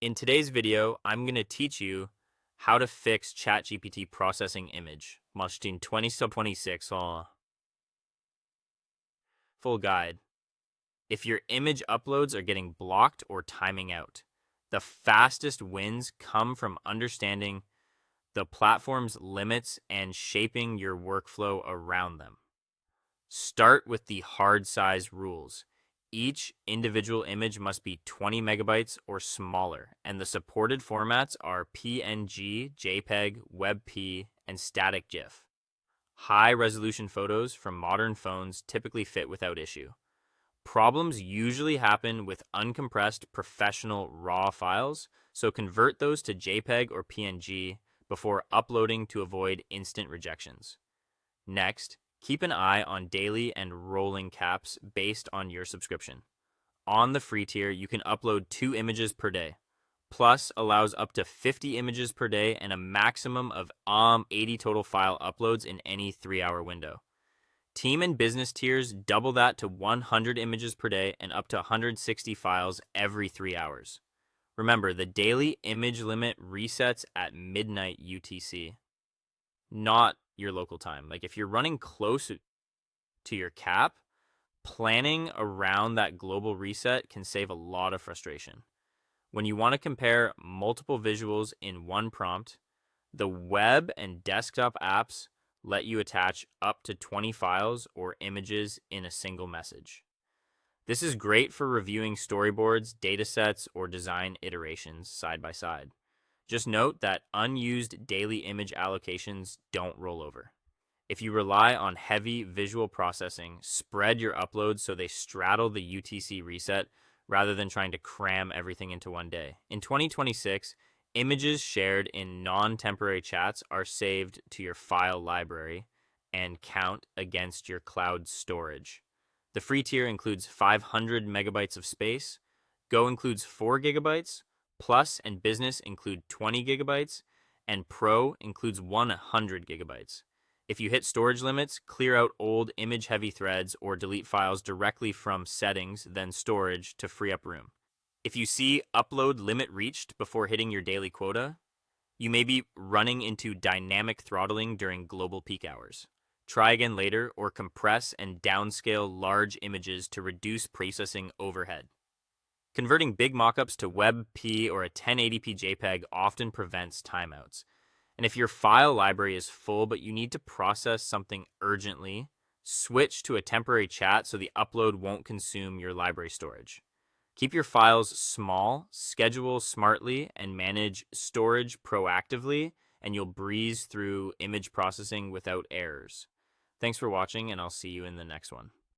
In today's video, I'm going to teach you how to fix ChatGPT processing image. Machine 2026 full guide. If your image uploads are getting blocked or timing out, the fastest wins come from understanding the platform's limits and shaping your workflow around them. Start with the hard size rules. Each individual image must be 20 megabytes or smaller, and the supported formats are PNG, JPEG, WebP, and static GIF. High resolution photos from modern phones typically fit without issue. Problems usually happen with uncompressed professional RAW files, so convert those to JPEG or PNG before uploading to avoid instant rejections. Next, keep an eye on daily and rolling caps based on your subscription. On the free tier, you can upload 2 images per day. Plus allows up to 50 images per day and a maximum of 80 total file uploads in any 3-hour window. Team and business tiers double that to 100 images per day and up to 160 files every 3 hours. Remember, the daily image limit resets at midnight UTC, not your local time. Like if you're running close to your cap, planning around that global reset can save a lot of frustration. When you want to compare multiple visuals in one prompt, the web and desktop apps let you attach up to 20 files or images in a single message. This is great for reviewing storyboards, datasets, or design iterations side by side. Just note that unused daily image allocations don't roll over. If you rely on heavy visual processing, spread your uploads so they straddle the UTC reset rather than trying to cram everything into one day. In 2026, images shared in non-temporary chats are saved to your file library and count against your cloud storage. The free tier includes 500 megabytes of space. Go includes 4 gigabytes. Plus and Business include 20 gigabytes. And Pro includes 100 gigabytes. If you hit storage limits, clear out old image-heavy threads or delete files directly from Settings, then Storage to free up room. If you see upload limit reached before hitting your daily quota, you may be running into dynamic throttling during global peak hours. Try again later or compress and downscale large images to reduce processing overhead. Converting big mockups to WebP or a 1080p JPEG often prevents timeouts. And if your file library is full but you need to process something urgently, switch to a temporary chat so the upload won't consume your library storage. Keep your files small, schedule smartly, and manage storage proactively, and you'll breeze through image processing without errors. Thanks for watching, and I'll see you in the next one.